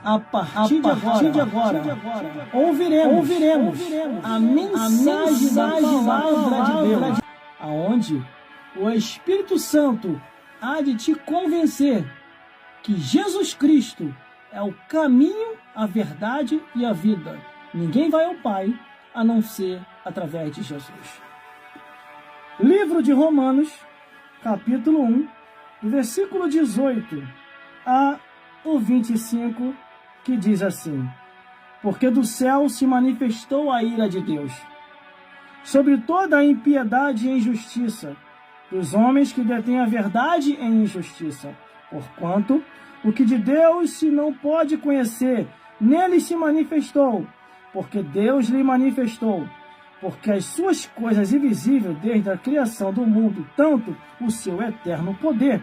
a partir de agora, ouviremos a mensagem da palavra de Deus, aonde o Espírito Santo há de te convencer que Jesus Cristo é o caminho, a verdade e a vida. Ninguém vai ao Pai a não ser através de Jesus. Livro de Romanos, capítulo 1, versículo 18 a o 25, que diz assim: porque do céu se manifestou a ira de Deus sobre toda a impiedade e injustiça dos homens que detêm a verdade em injustiça, porquanto o que de Deus se não pode conhecer, nele se manifestou, porque Deus lhe manifestou, porque as suas coisas invisíveis desde a criação do mundo, tanto o seu eterno poder,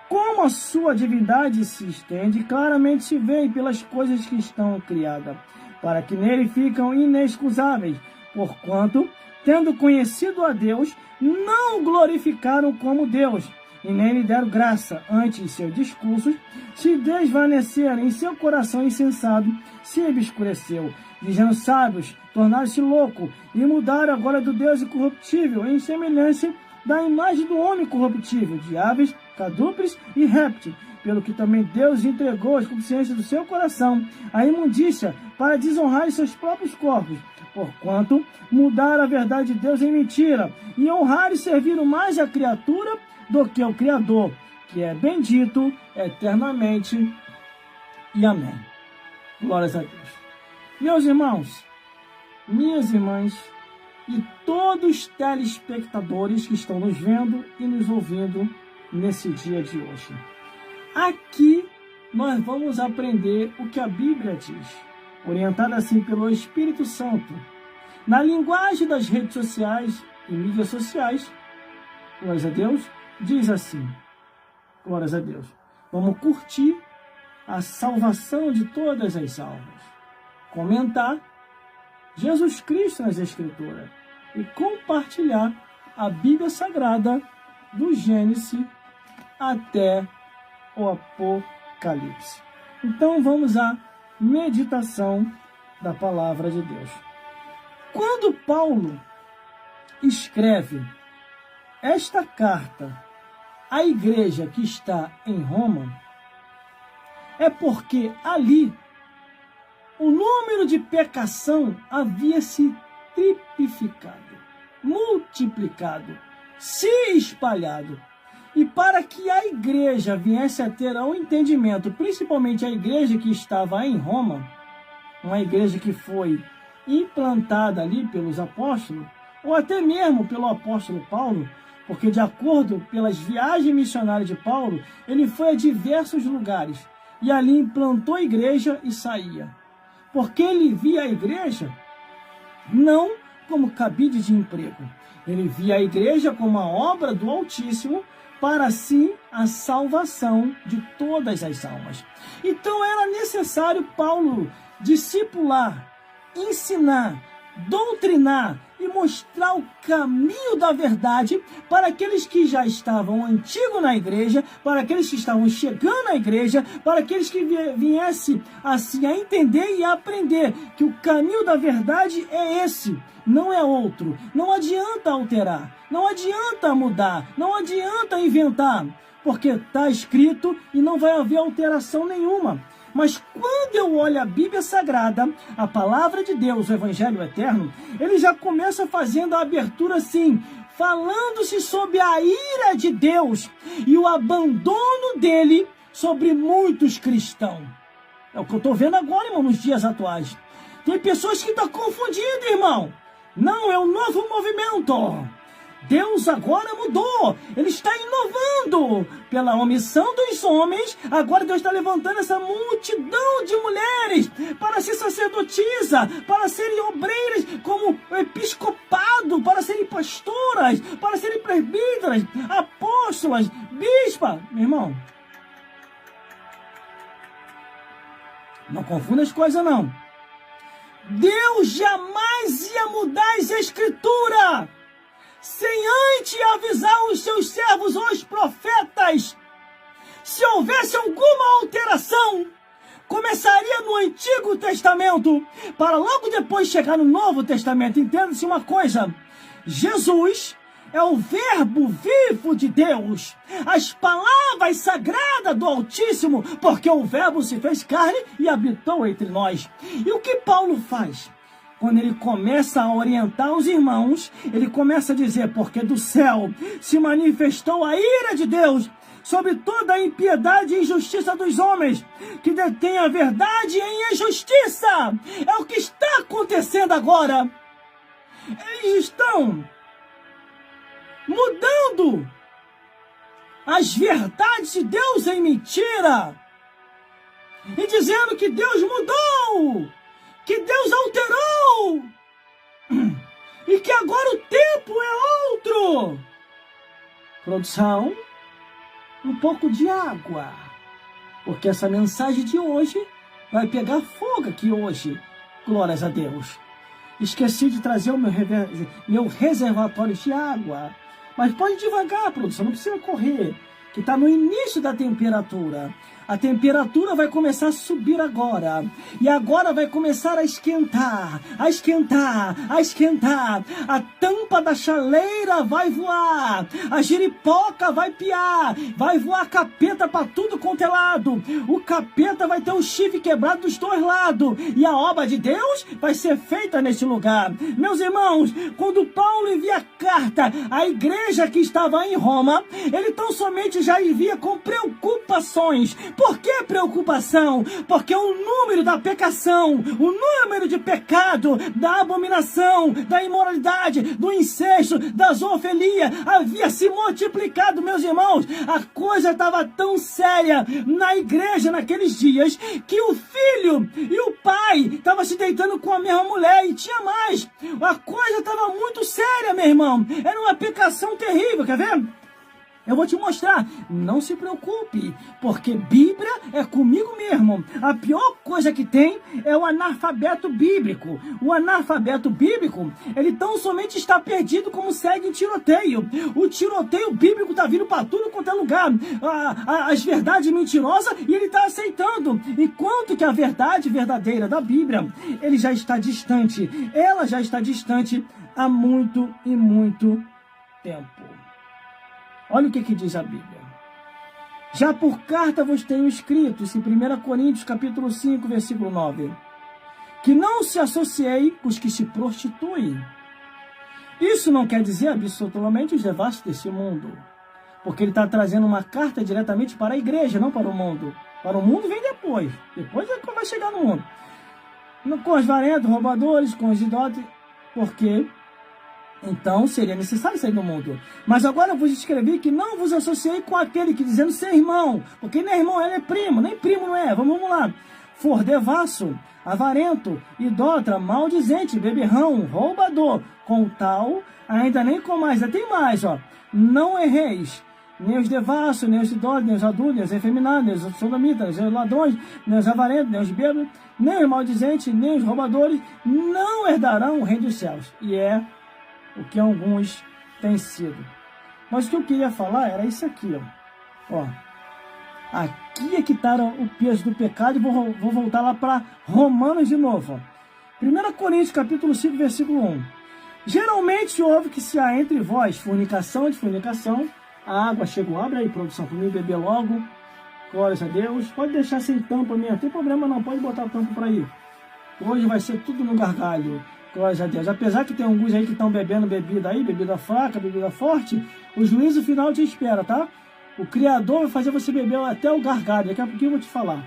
como a sua divindade se estende, claramente se vê pelas coisas que estão criadas, para que nele ficam inexcusáveis, porquanto, tendo conhecido a Deus, não o glorificaram como Deus, e nem lhe deram graça, antes seus discursos se desvaneceram, em seu coração insensato se obscureceu, dizendo sábios, tornaram-se loucos, e mudaram agora do Deus incorruptível, em semelhança da imagem do homem corruptível, de aves, quadrúpedes e répteis, pelo que também Deus entregou as consciências do seu coração à imundícia, para desonrar seus próprios corpos, porquanto mudaram a verdade de Deus em mentira, e honraram e serviram mais a criatura do que o Criador, que é bendito eternamente. E amém. Glórias a Deus. Meus irmãos, minhas irmãs e todos os telespectadores que estão nos vendo e nos ouvindo nesse dia de hoje. Aqui nós vamos aprender o que a Bíblia diz, orientada assim pelo Espírito Santo, na linguagem das redes sociais e mídias sociais. Glórias a Deus. Diz assim, glórias a Deus, vamos curtir a salvação de todas as almas, comentar Jesus Cristo nas Escrituras e compartilhar a Bíblia Sagrada do Gênesis até o Apocalipse. Então vamos à meditação da Palavra de Deus. Quando Paulo escreve esta carta à igreja que está em Roma, é porque ali o número de pecação havia se triplicado, multiplicado, se espalhado. E para que a igreja viesse a ter o entendimento, principalmente a igreja que estava em Roma, uma igreja que foi implantada ali pelos apóstolos, ou até mesmo pelo apóstolo Paulo, porque de acordo pelas viagens missionárias de Paulo, ele foi a diversos lugares, e ali implantou a igreja e saía. Porque ele via a igreja não como cabide de emprego, ele via a igreja como uma obra do Altíssimo, para assim a salvação de todas as almas. Então era necessário Paulo discipular, ensinar, doutrinar e mostrar o caminho da verdade para aqueles que já estavam antigos na igreja, para aqueles que estavam chegando na igreja, para aqueles que viessem assim a entender e a aprender que o caminho da verdade é esse, não é outro. Não adianta alterar, não adianta mudar, não adianta inventar, porque está escrito e não vai haver alteração nenhuma. Mas quando eu olho a Bíblia Sagrada, a Palavra de Deus, o Evangelho Eterno, ele já começa fazendo a abertura assim, falando-se sobre a ira de Deus e o abandono dele sobre muitos cristãos. É o que eu estou vendo agora, irmão, nos dias atuais. Tem pessoas que estão confundindo, irmão. Não, é um novo movimento. Deus agora mudou, Ele está inovando pela omissão dos homens. Agora Deus está levantando essa multidão de mulheres para ser sacerdotisa, para serem obreiras como episcopado, para serem pastoras, para serem presbíteras, apóstolas, bispas. Meu irmão, não confunda as coisas não. Deus jamais ia mudar as Escrituras sem antes avisar os seus servos, os profetas. Se houvesse alguma alteração, começaria no Antigo Testamento, para logo depois chegar no Novo Testamento. Entenda-se uma coisa, Jesus é o verbo vivo de Deus, as palavras sagradas do Altíssimo, porque o verbo se fez carne e habitou entre nós. E o que Paulo faz? Quando ele começa a orientar os irmãos, ele começa a dizer, porque do céu se manifestou a ira de Deus sobre toda a impiedade e injustiça dos homens, que detêm a verdade em injustiça. É o que está acontecendo agora. Eles estão mudando as verdades de Deus em mentira, e dizendo que Deus mudou, que Deus alterou, e que agora o tempo é outro. Produção, um pouco de água, porque essa mensagem de hoje vai pegar fogo aqui hoje. Glórias a Deus. Esqueci de trazer o meu reservatório de água. Mas pode devagar, produção, não precisa correr, que está no início da temperatura. A temperatura vai começar a subir agora. E agora vai começar a esquentar, a esquentar, a esquentar. A tampa da chaleira vai voar. A jiripoca vai piar. Vai voar capeta para tudo quanto é lado. O capeta vai ter o chifre quebrado dos dois lados. E a obra de Deus vai ser feita neste lugar. Meus irmãos, quando Paulo envia a carta à igreja que estava em Roma, ele tão somente já envia com preocupações. Por que preocupação? Porque o número da pecação, o número de pecado, da abominação, da imoralidade, do incesto, da zoofilia havia se multiplicado, meus irmãos. A coisa estava tão séria na igreja naqueles dias que o filho e o pai estavam se deitando com a mesma mulher, e tinha mais. A coisa estava muito séria, meu irmão. Era uma pecação terrível, quer ver? Eu vou te mostrar. Não se preocupe, porque Bíblia é comigo mesmo. A pior coisa que tem é o analfabeto bíblico. O analfabeto bíblico, ele tão somente está perdido como segue em tiroteio. O tiroteio bíblico está vindo para tudo quanto é lugar. As verdades mentirosas, e ele está aceitando. Enquanto que a verdade verdadeira da Bíblia, ele já está distante. Ela já está distante há muito e muito tempo. Olha o que diz a Bíblia. Já por carta vos tenho escrito, em 1 Coríntios capítulo 5, versículo 9, que não se associei com os que se prostituem. Isso não quer dizer absolutamente os devassos desse mundo, porque ele está trazendo uma carta diretamente para a igreja, não para o mundo. Para o mundo vem depois. Depois é que vai chegar no mundo. Com os varentos, roubadores, com os idólatras, porque então seria necessário sair do mundo. Mas agora eu vos escrevi que não vos associei com aquele que dizendo ser irmão, porque nem irmão, ele é primo, nem primo não é. Vamos lá. For devasso, avarento, idólatra, maldizente, beberrão, roubador, com tal, ainda nem com mais, tem mais, ó. Não erreis, nem os devassos, nem os idólatras, nem os adultos, nem os efeminados, nem os sodomitas, nem os ladrões, nem os avarentos, nem os bêbados, nem os maldizentes, nem os roubadores, não herdarão o reino dos céus. E é o que alguns têm sido. Mas o que eu queria falar era isso aqui, ó. Aqui é que está o peso do pecado, e vou voltar lá para Romanos de novo, ó. 1 Coríntios capítulo 5, versículo 1. Geralmente houve que se há entre vós fornicação de fornicação. A água chegou, abre aí, produção, para mim beber logo. Glórias a Deus. Pode deixar sem tampa mesmo, não tem problema não, pode botar a tampa para aí. Hoje vai ser tudo no gargalho. Glórias a Deus. Apesar que tem alguns aí que estão bebendo bebida aí, bebida fraca, bebida forte, o juízo final te espera, tá? O Criador vai fazer você beber até o gargalho. Daqui a pouquinho eu vou te falar.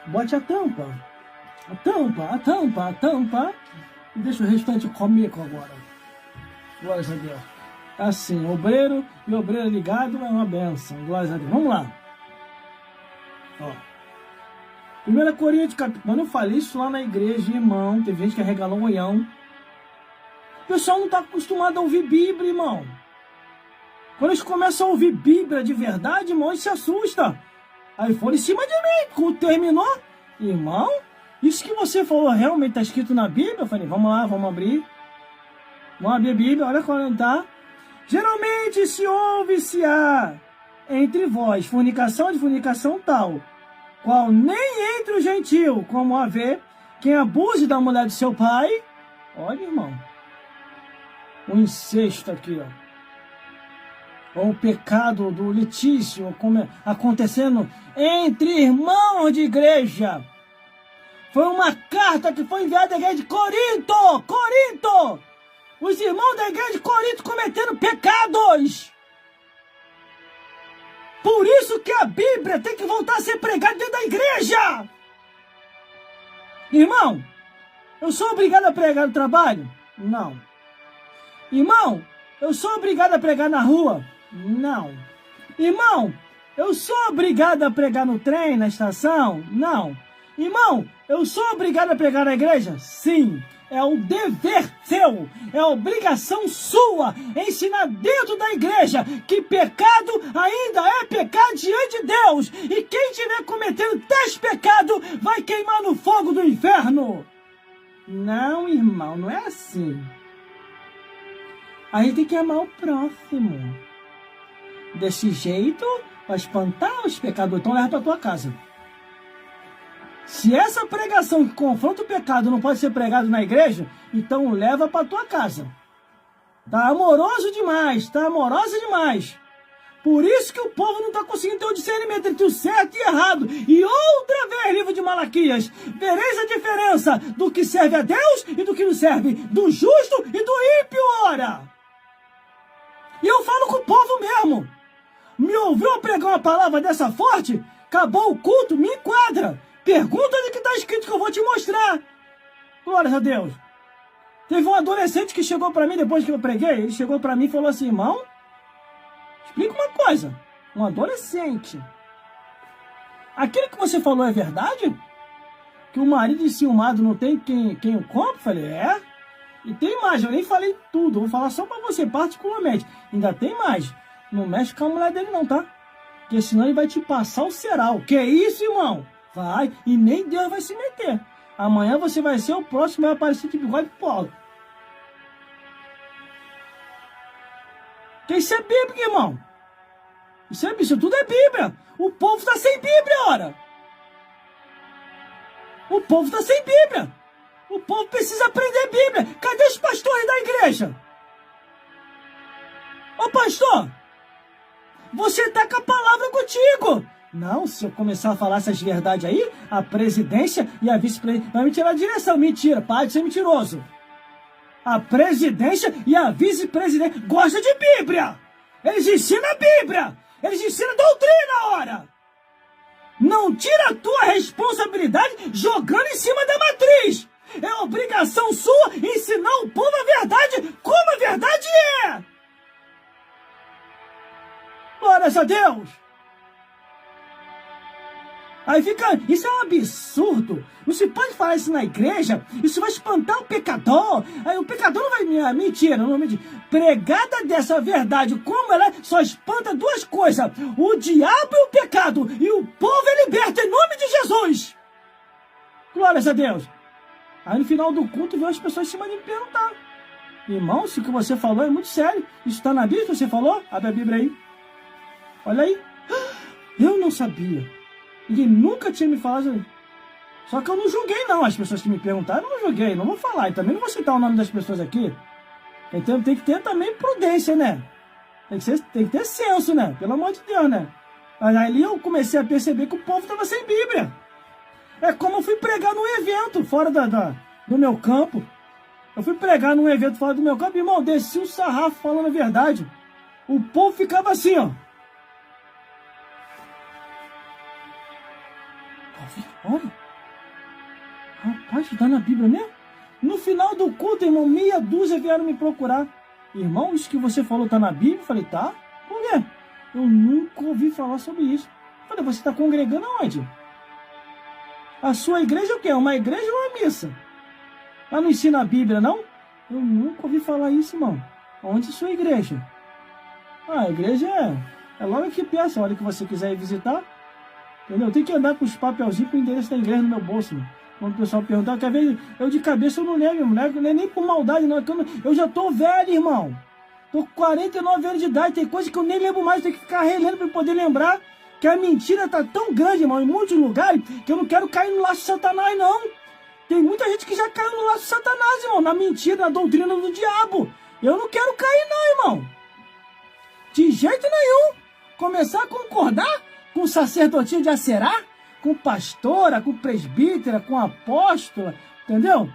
Bote a tampa. A tampa, a tampa, a tampa. E deixa o restante comigo agora. Glórias a Deus. Assim, obreiro e obreiro ligado é uma benção. Glórias a Deus. Vamos lá. Ó. 1 Coríntios, quando eu falei isso lá na igreja, irmão, teve gente que arregalou um olhão. O pessoal não está acostumado a ouvir Bíblia, irmão. Quando eles começam a ouvir Bíblia de verdade, irmão, eles se assustam. Aí foram em cima de mim. Quando terminou, irmão, isso que você falou realmente está escrito na Bíblia? Eu falei, vamos lá, vamos abrir. Vamos abrir a Bíblia, olha qual tá. Geralmente se ouve se há entre vós fornicação de fornicação tal, qual nem entre o gentil, como haver quem abuse da mulher de seu pai. Olha, irmão, o incesto aqui, ó. Ou o pecado do litígio acontecendo entre irmãos de igreja. Foi uma carta que foi enviada à igreja de Corinto. Os irmãos da igreja de Corinto cometeram pecados. Por isso que a Bíblia tem que voltar a ser pregada dentro da igreja. Irmão, eu sou obrigado a pregar no trabalho? Não. Irmão, eu sou obrigado a pregar na rua? Não. Irmão, eu sou obrigado a pregar no trem, na estação? Não. Irmão, eu sou obrigado a pregar na igreja? Sim. É o dever seu, é a obrigação sua ensinar dentro da igreja que pecado ainda é pecado diante de Deus. E quem estiver cometendo tais pecados vai queimar no fogo do inferno. Não, irmão, não é assim. A gente tem que amar o próximo. Desse jeito, vai espantar os pecadores. Então leva para tua casa. Se essa pregação que confronta o pecado não pode ser pregado na igreja, então leva para tua casa. Tá amoroso demais, tá amorosa demais. Por isso que o povo não está conseguindo ter o discernimento entre o certo e errado. E outra vez, livro de Malaquias, vereis a diferença do que serve a Deus e do que não serve, do justo e do ímpio, ora. E eu falo com o povo mesmo. Me ouviu pregar uma palavra dessa forte? Acabou o culto, me enquadra. Pergunta de que está escrito que eu vou te mostrar. Glórias a Deus. Teve um adolescente que chegou para mim depois que eu preguei. Ele chegou para mim e falou assim: irmão, explica uma coisa. Um adolescente. Aquilo que você falou é verdade? Que o marido enciumado não tem quem o compra? Eu falei, é. E tem mais, eu nem falei tudo. Vou falar só para você particularmente. Ainda tem mais. Não mexe com a mulher dele não, tá? Porque senão ele vai te passar o ceral. Que isso, irmão? Vai, e nem Deus vai se meter. Amanhã você vai ser o próximo, vai aparecer de bigode de polo. Porque isso é Bíblia, irmão. Isso tudo é Bíblia. O povo está sem Bíblia, ora. O povo está sem Bíblia. O povo precisa aprender Bíblia. Cadê os pastores da igreja? Ô pastor, você está com a palavra contigo. Não, se eu começar a falar essas verdades aí, a presidência e a vice-presidência vai me tirar a direção. Mentira, para de ser mentiroso. A presidência e a vice-presidência gostam de Bíblia. Eles ensinam a Bíblia. Eles ensinam a doutrina, ora. Não tira a tua responsabilidade jogando em cima da matriz. É obrigação sua ensinar o povo a verdade como a verdade é. Glórias a Deus. Aí fica, isso é um absurdo. Não se pode falar isso na igreja. Isso vai espantar o pecador. Aí o pecador não vai mentir, não mentir. Pregada dessa verdade, como ela é, só espanta duas coisas: o diabo e o pecado. E o povo é liberto em nome de Jesus. Glórias a Deus. Aí no final do culto veio as pessoas em cima de me perguntar: irmão, se o que você falou é muito sério. Isso está na Bíblia que você falou? Abre a Bíblia aí. Olha aí. Eu não sabia. Ninguém nunca tinha me falado. Só que eu não julguei, não. As pessoas que me perguntaram, eu não julguei. Não vou falar. E também não vou citar o nome das pessoas aqui. Então tem que ter também prudência, né? Tem que ter senso, né? Pelo amor de Deus, né? Mas aí eu comecei a perceber que o povo estava sem Bíblia. É como eu fui pregar num evento fora do meu campo. Eu fui pregar num evento fora do meu campo. Irmão, desci o sarrafo falando a verdade. O povo ficava assim, ó. Olha, rapaz, tá na Bíblia mesmo? No final do culto, irmão, meia dúzia vieram me procurar. Irmão, isso que você falou tá na Bíblia? Eu falei, tá? Por quê? Eu nunca ouvi falar sobre isso. Eu falei, você está congregando aonde? A sua igreja é o quê? Uma igreja ou uma missa? Ela não ensina a Bíblia, não? Eu nunca ouvi falar isso, irmão. Onde é a sua igreja? Ah, a igreja é logo aqui perto, a hora que você quiser ir visitar. Entendeu? Eu tenho que andar com os papelzinhos com o endereço da igreja no meu bolso, mano. Quando o pessoal perguntar, quer ver, eu de cabeça eu não lembro, moleque, não é nem por maldade, não. Eu já tô velho, irmão. Tô com 49 anos de idade, tem coisa que eu nem lembro mais, tem que ficar relendo para poder lembrar. Que a mentira tá tão grande, irmão, em muitos lugares, que eu não quero cair no laço de Satanás, não. Tem muita gente que já caiu no laço de Satanás, irmão, na mentira, na doutrina do diabo. Eu não quero cair, não, irmão. De jeito nenhum. Começar a concordar com o sacerdotinho de Aserá, com pastora, com presbítera, com apóstola, entendeu?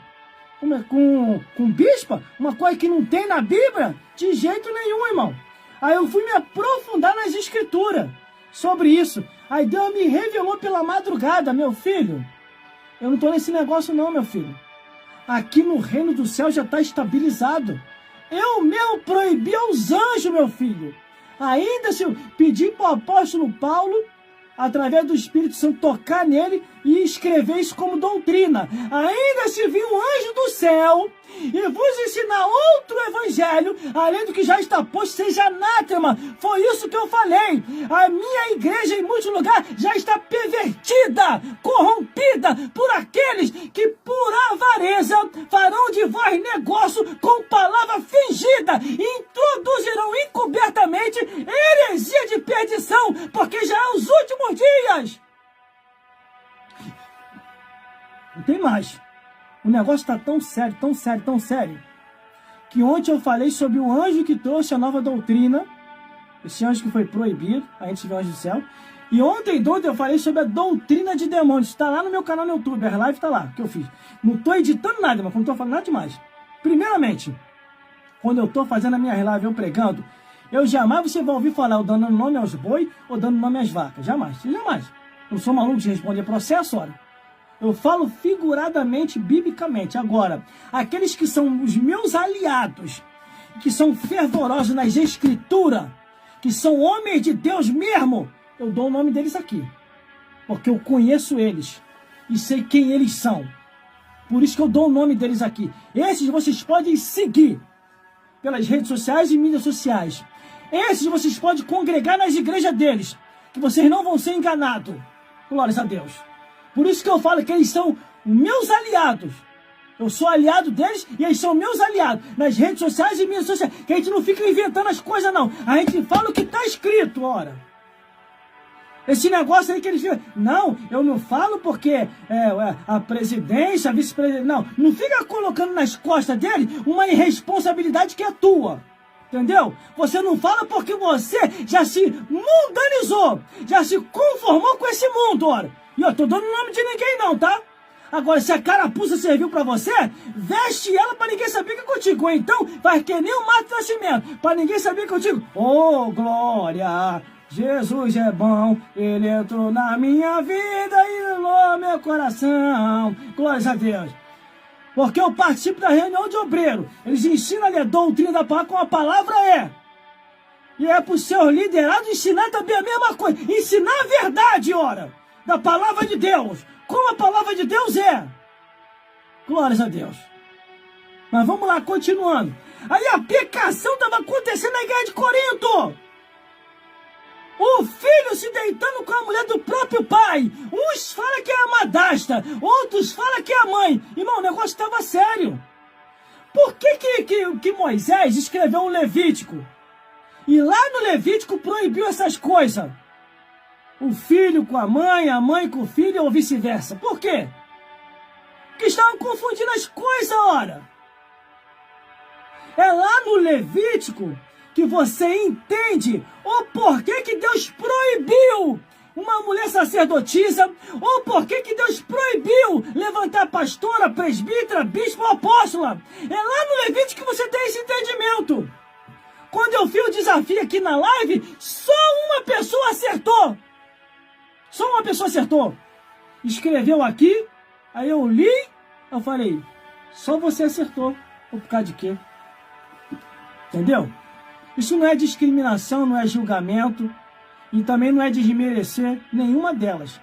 Com bispa, uma coisa que não tem na Bíblia, de jeito nenhum, irmão. Aí eu fui me aprofundar nas escrituras sobre isso. Aí Deus me revelou pela madrugada, meu filho. Eu não tô nesse negócio não, meu filho. Aqui no reino do céu já está estabilizado. Eu mesmo proibi aos anjos, meu filho. Ainda se eu pedir para o apóstolo Paulo, através do Espírito Santo, tocar nele e escrever isso como doutrina. Ainda se vir um anjo do céu e vos ensinar outro evangelho, além do que já está posto, seja anátema. Foi isso que eu falei. A minha igreja, em muitos lugares, já está pervertida, corrompida por aqueles que, por avareza, farão de vós negócio com palavra fingida e introduzirão encobertamente heresia de perdição, porque já é os últimos dias. Não tem mais. O negócio está tão sério, tão sério, tão sério, que ontem eu falei sobre o anjo que trouxe a nova doutrina, esse anjo que foi proibido, a gente vê o anjo do céu, e ontem eu falei sobre a doutrina de demônios. Está lá no meu canal no YouTube, a live está lá, que eu fiz. Não estou editando nada, mas não estou falando nada demais. Primeiramente, quando eu estou fazendo a minha live, eu pregando, eu jamais você vai ouvir falar eu dando nome aos boi ou dando nome às vacas. Jamais, jamais. Eu sou maluco de responder processo, ora. Eu falo figuradamente, biblicamente. Agora, aqueles que são os meus aliados, que são fervorosos nas escrituras, que são homens de Deus mesmo, eu dou o nome deles aqui. Porque eu conheço eles e sei quem eles são. Por isso que eu dou o nome deles aqui. Esses vocês podem seguir pelas redes sociais e mídias sociais. Esses vocês podem congregar nas igrejas deles, que vocês não vão ser enganados. Glórias a Deus. Por isso que eu falo que eles são meus aliados. Eu sou aliado deles e eles são meus aliados. Nas redes sociais e mídias sociais. Que a gente não fica inventando as coisas, não. A gente fala o que está escrito, ora. Esse negócio aí que eles ficam... Não, eu não falo porque a presidência, a vice-presidência... Não fica colocando nas costas dele uma irresponsabilidade que é tua. Entendeu? Você não fala porque você já se mundanizou. Já se conformou com esse mundo, ora. E eu tô dando nome de ninguém não, tá? Agora, se a carapuça serviu pra você, veste ela pra ninguém saber que é contigo. Ou então, faz que nem o Mato Nascimento, pra ninguém saber que é contigo. Oh, glória! Jesus é bom, Ele entrou na minha vida e iluminou meu coração. Glórias a Deus. Porque eu participo da reunião de obreiro. Eles ensinam ali a doutrina da palavra como a palavra é. E é pro seu liderado ensinar também a mesma coisa. Ensinar a verdade, ora. Da palavra de Deus, como a palavra de Deus é. Glórias a Deus. Mas vamos lá, continuando. Aí a pecação estava acontecendo na igreja de Corinto. O filho se deitando com a mulher do próprio pai. Uns falam que é a madrasta, outros falam que é a mãe. Irmão, o negócio estava sério. Por que Moisés escreveu um Levítico? E lá no Levítico proibiu essas coisas. O filho com a mãe com o filho ou vice-versa. Por quê? Porque estavam confundindo as coisas, ora. É lá no Levítico que você entende o porquê que Deus proibiu uma mulher sacerdotisa, ou porquê que Deus proibiu levantar pastora, presbítera, bispo ou apóstola. É lá no Levítico que você tem esse entendimento. Quando eu fiz o desafio aqui na live, só uma pessoa acertou. Só uma pessoa acertou. Escreveu aqui, aí eu li, eu falei, só você acertou. Ou por causa de quê? Entendeu? Isso não é discriminação, não é julgamento, e também não é desmerecer nenhuma delas.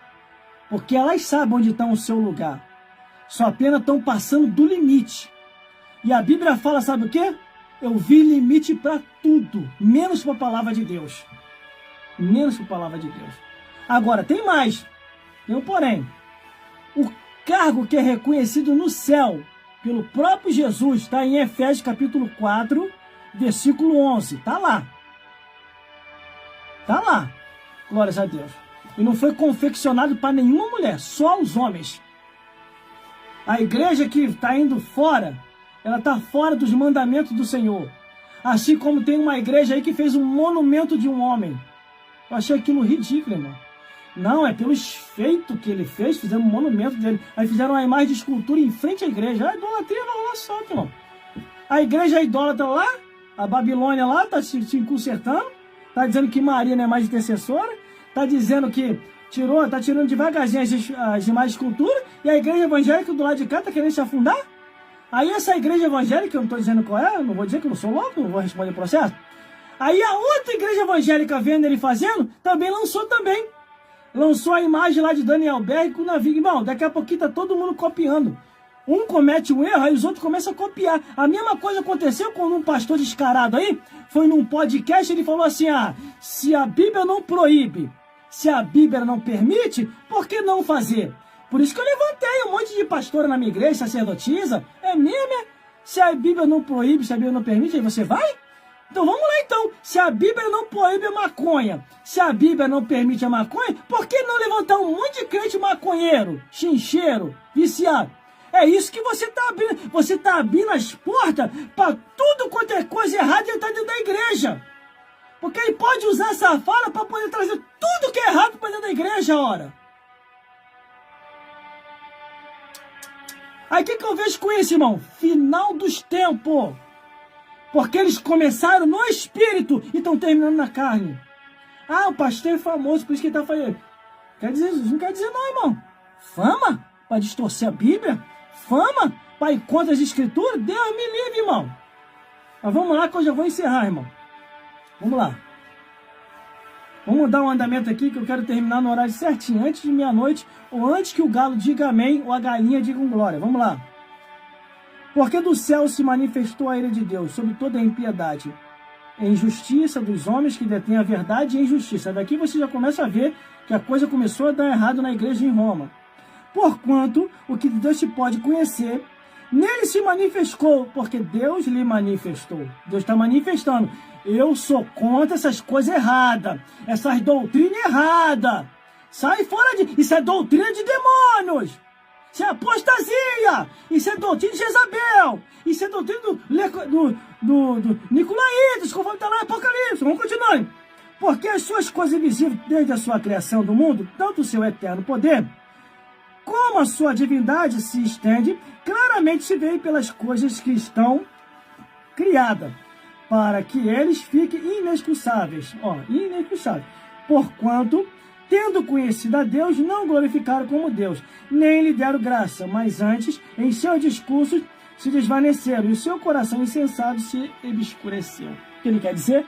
Porque elas sabem onde está o seu lugar. Só apenas estão passando do limite. E a Bíblia fala, sabe o quê? Eu vi limite para tudo, menos para a palavra de Deus. Menos para a palavra de Deus. Agora, tem mais. Tem um porém. cargo que é reconhecido no céu pelo próprio Jesus, está em Efésios capítulo 4, versículo 11. Está lá. Está lá. Glórias a Deus. E não foi confeccionado para nenhuma mulher, só os homens. A igreja que está indo fora, ela está fora dos mandamentos do Senhor. Assim como tem uma igreja aí que fez um monumento de um homem. Eu achei aquilo ridículo, irmão. Não, é pelos feitos que ele fez, fizeram um monumento dele. Aí fizeram uma imagem de escultura em frente à igreja. A idolatria não rola solta, irmão. A igreja idólatra lá, a Babilônia lá, está se consertando. Está dizendo que Maria não é mais intercessora. Está dizendo que está tirando devagarzinho as imagens de escultura. E a igreja evangélica do lado de cá está querendo se afundar. Aí essa igreja evangélica, eu não estou dizendo qual é, não vou dizer que eu não sou louco, não vou responder o processo. Aí a outra igreja evangélica vendo ele fazendo, também lançou também. Lançou a imagem lá de Daniel Berg com o navio. Irmão, daqui a pouquinho tá todo mundo copiando. Um comete um erro, aí os outros começam a copiar. A mesma coisa aconteceu quando um pastor descarado aí foi num podcast, ele falou assim, se a Bíblia não proíbe, se a Bíblia não permite, por que não fazer? Por isso que eu levantei um monte de pastora na minha igreja, sacerdotisa. É mesmo, é? Se a Bíblia não proíbe, se a Bíblia não permite, aí você vai? Então vamos lá então. Se a Bíblia não proíbe a maconha, se a Bíblia não permite a maconha, por que não levantar um monte de crente maconheiro, chincheiro, viciado? É isso que você está abrindo. Você está abrindo as portas para tudo quanto é coisa errada entrar dentro da igreja. Porque ele pode usar essa fala para poder trazer tudo que é errado para dentro da igreja, ora. Aí o que eu vejo com isso, irmão? Final dos tempos. Porque eles começaram no espírito e estão terminando na carne. Ah, o pastor é famoso, por isso que ele está falando. Quer dizer, isso não quer dizer não, irmão. Fama para distorcer a Bíblia? Fama para ir contra as escrituras? Deus me livre, irmão. Mas vamos lá que eu já vou encerrar, irmão. Vamos lá. Vamos dar um andamento aqui que eu quero terminar no horário certinho, antes de meia-noite, ou antes que o galo diga amém, ou a galinha diga um glória. Vamos lá. Porque do céu se manifestou a ira de Deus sobre toda a impiedade, a injustiça dos homens que detêm a verdade e a injustiça. Daqui você já começa a ver que a coisa começou a dar errado na igreja em Roma. Porquanto o que Deus te pode conhecer, nele se manifestou, porque Deus lhe manifestou. Deus está manifestando. Eu sou contra essas coisas erradas, essas doutrinas erradas. Sai fora de... Isso é doutrina de demônios. Isso é apostasia. Isso é doutrina de Jezabel. Isso é doutrina do Nicolaítas, conforme está lá no Apocalipse. Vamos continuar. Porque as suas coisas invisíveis, desde a sua criação do mundo, tanto o seu eterno poder, como a sua divindade se estende, claramente se vê pelas coisas que estão criadas, para que eles fiquem inexcusáveis. Inexcusáveis. Porquanto, tendo conhecido a Deus, não glorificaram como Deus, nem lhe deram graça, mas antes, em seus discursos, se desvaneceram, e o seu coração insensato se obscureceu. O que ele quer dizer?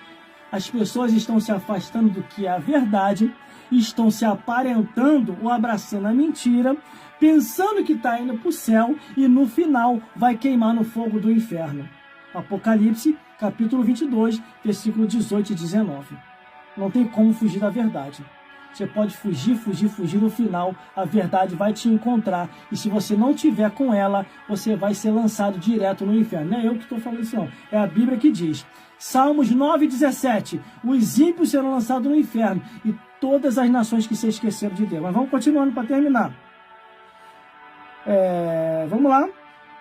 As pessoas estão se afastando do que é a verdade, estão se aparentando ou abraçando a mentira, pensando que está indo para o céu e no final vai queimar no fogo do inferno. Apocalipse, capítulo 22, versículo 18 e 19. Não tem como fugir da verdade. Você pode fugir, no final a verdade vai te encontrar. E se você não tiver com ela, você vai ser lançado direto no inferno. Não é eu que estou falando isso, não. É a Bíblia que diz. Salmos 9,17. Os ímpios serão lançados no inferno e todas as nações que se esqueceram de Deus. Mas vamos continuando para terminar. Vamos lá.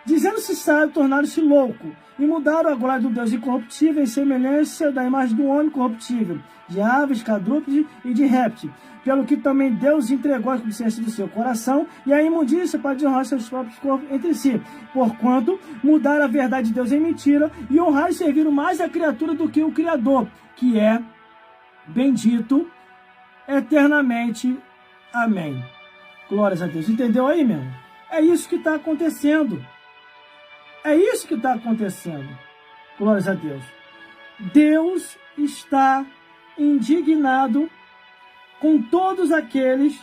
Dizendo-se sábio, tornaram-se louco e mudaram a glória do Deus incorruptível em semelhança da imagem do homem corruptível, de aves, quadrúpedes e de répteis, pelo que também Deus entregou a consciência do seu coração e a imundícia para desonrar seus próprios corpos entre si, porquanto mudaram a verdade de Deus em mentira e honraram e serviram mais a criatura do que o Criador, que é bendito eternamente. Amém. Glórias a Deus. Entendeu aí, meu? É isso que está acontecendo. É isso que está acontecendo. Glórias a Deus. Deus está indignado com todos aqueles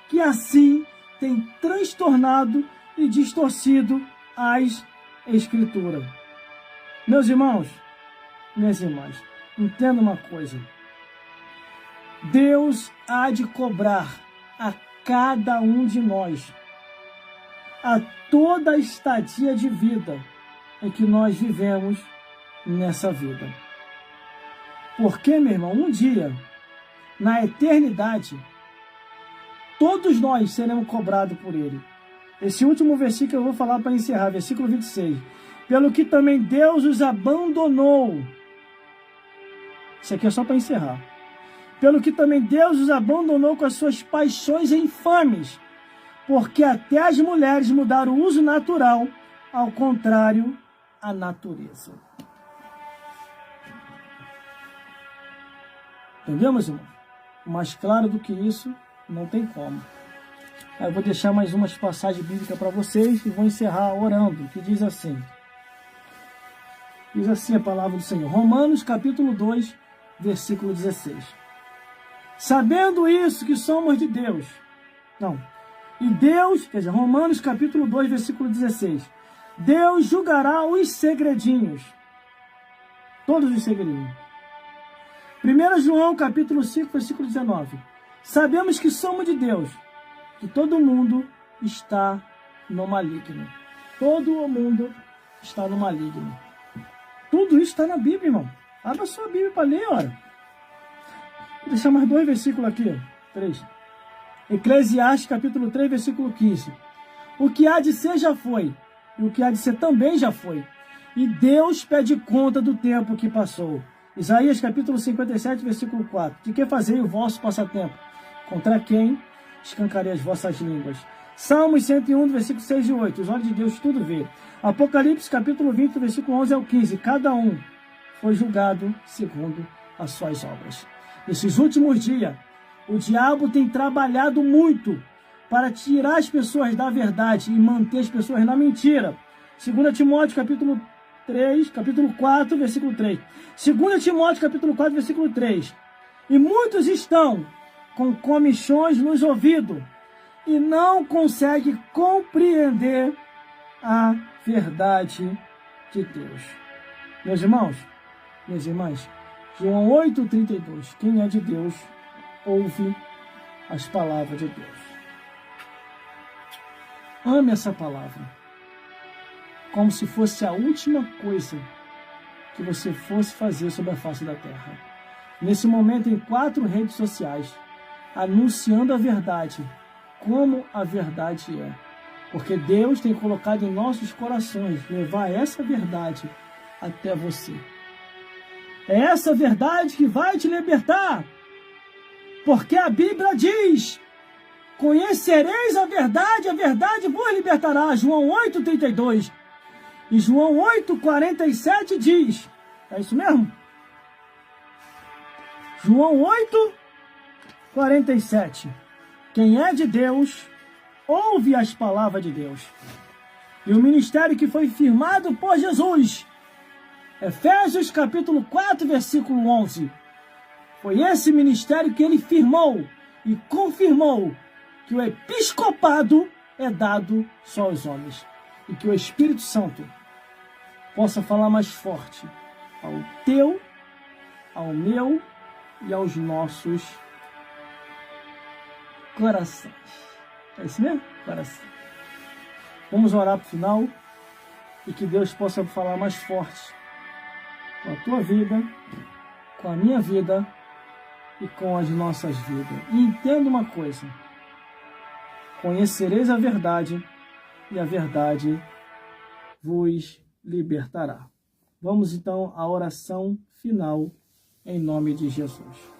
que assim têm transtornado e distorcido as Escrituras. Meus irmãos, minhas irmãs, entenda uma coisa. Deus há de cobrar a cada um de nós a toda a estadia de vida em que nós vivemos nessa vida. Porque, meu irmão, um dia, na eternidade, todos nós seremos cobrados por ele. Esse último versículo eu vou falar para encerrar, versículo 26. Pelo que também Deus os abandonou. Isso aqui é só para encerrar. Pelo que também Deus os abandonou com as suas paixões infames, porque até as mulheres mudaram o uso natural, ao contrário, à natureza. Entendeu, meus irmãos? Mais claro do que isso, não tem como. Eu vou deixar mais umas passagens bíblicas para vocês e vou encerrar orando, que diz assim. Diz assim a palavra do Senhor. Romanos capítulo 2, versículo 16. Sabendo isso, que somos de Deus. Não. E Deus, quer dizer, Romanos capítulo 2, versículo 16. Deus julgará os segredinhos. Todos os segredinhos. 1 João capítulo 5, versículo 19. Sabemos que somos de Deus, que todo mundo está no maligno. Todo o mundo está no maligno. Tudo isso está na Bíblia, irmão. Abra sua Bíblia para ler, ora. Vou deixar mais 2 versículos aqui, 3. Eclesiastes capítulo 3, versículo 15. O que há de ser já foi, e o que há de ser também já foi. E Deus pede conta do tempo que passou. Isaías capítulo 57, versículo 4. De que fazei o vosso passatempo? Contra quem escancarei as vossas línguas? Salmos 101, versículo 6 e 8. Os olhos de Deus tudo vê. Apocalipse capítulo 20, versículo 11 ao 15. Cada um foi julgado segundo as suas obras. Nesses últimos dias, o diabo tem trabalhado muito para tirar as pessoas da verdade e manter as pessoas na mentira. 2 Timóteo capítulo 4, versículo 3. 2 Timóteo capítulo 4, versículo 3. E muitos estão com comichões nos ouvidos e não conseguem compreender a verdade de Deus. Meus irmãos, minhas irmãs, João 8,32. Quem é de Deus, ouve as palavras de Deus. Ame essa palavra, como se fosse a última coisa que você fosse fazer sobre a face da terra. Nesse momento, em 4 redes sociais, anunciando a verdade, como a verdade é. Porque Deus tem colocado em nossos corações levar essa verdade até você. É essa verdade que vai te libertar. Porque a Bíblia diz: conhecereis a verdade vos libertará. João 8,32. E João 8,47 diz, é isso mesmo? João 8,47. Quem é de Deus, ouve as palavras de Deus. E o ministério que foi firmado por Jesus, Efésios capítulo 4, versículo 11. Foi esse ministério que ele firmou e confirmou que o episcopado é dado só aos homens. E que o Espírito Santo possa falar mais forte ao teu, ao meu e aos nossos corações. É isso mesmo? Coração. Vamos orar para o final e que Deus possa falar mais forte com a tua vida, com a minha vida e com as nossas vidas. E entenda uma coisa: conhecereis a verdade e a verdade vos libertará. Vamos então à oração final em nome de Jesus.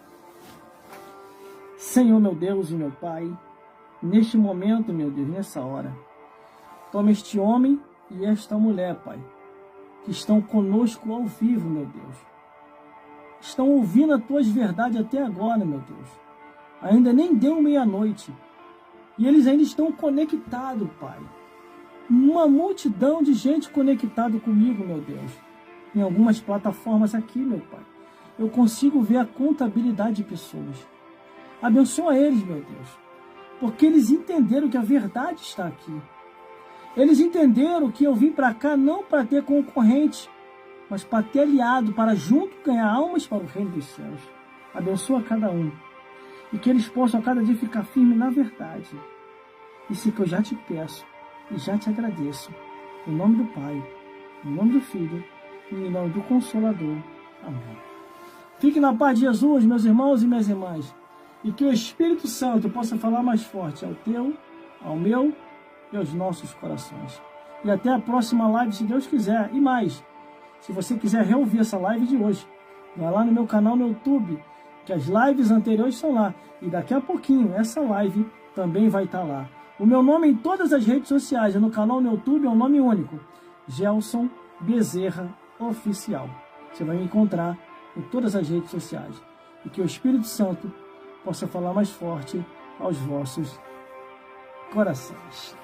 Senhor, meu Deus e meu Pai, neste momento, meu Deus, nessa hora, toma este homem e esta mulher, Pai, que estão conosco ao vivo, meu Deus. Estão ouvindo as tuas verdades até agora, meu Deus. Ainda nem deu meia-noite. E eles ainda estão conectados, Pai. Uma multidão de gente conectada comigo, meu Deus. Em algumas plataformas aqui, meu Pai. Eu consigo ver a contabilidade de pessoas. Abençoa eles, meu Deus. Porque eles entenderam que a verdade está aqui. Eles entenderam que eu vim para cá não para ter concorrente, mas para ter aliado, para junto ganhar almas para o reino dos céus. Abençoa cada um. E que eles possam a cada dia ficar firmes na verdade. Isso que eu já te peço, e já te agradeço. Em nome do Pai, em nome do Filho e em nome do Consolador. Amém. Fique na paz de Jesus, meus irmãos e minhas irmãs, e que o Espírito Santo possa falar mais forte ao teu, ao meu e aos nossos corações. E até a próxima live, se Deus quiser. E mais, se você quiser reouvir essa live de hoje, vai lá no meu canal no YouTube, que as lives anteriores estão lá. E daqui a pouquinho, essa live também vai estar lá. O meu nome em todas as redes sociais, no canal no YouTube, é um nome único. Gelson Bezerra Oficial. Você vai me encontrar em todas as redes sociais. E que o Espírito Santo possa falar mais forte aos vossos corações.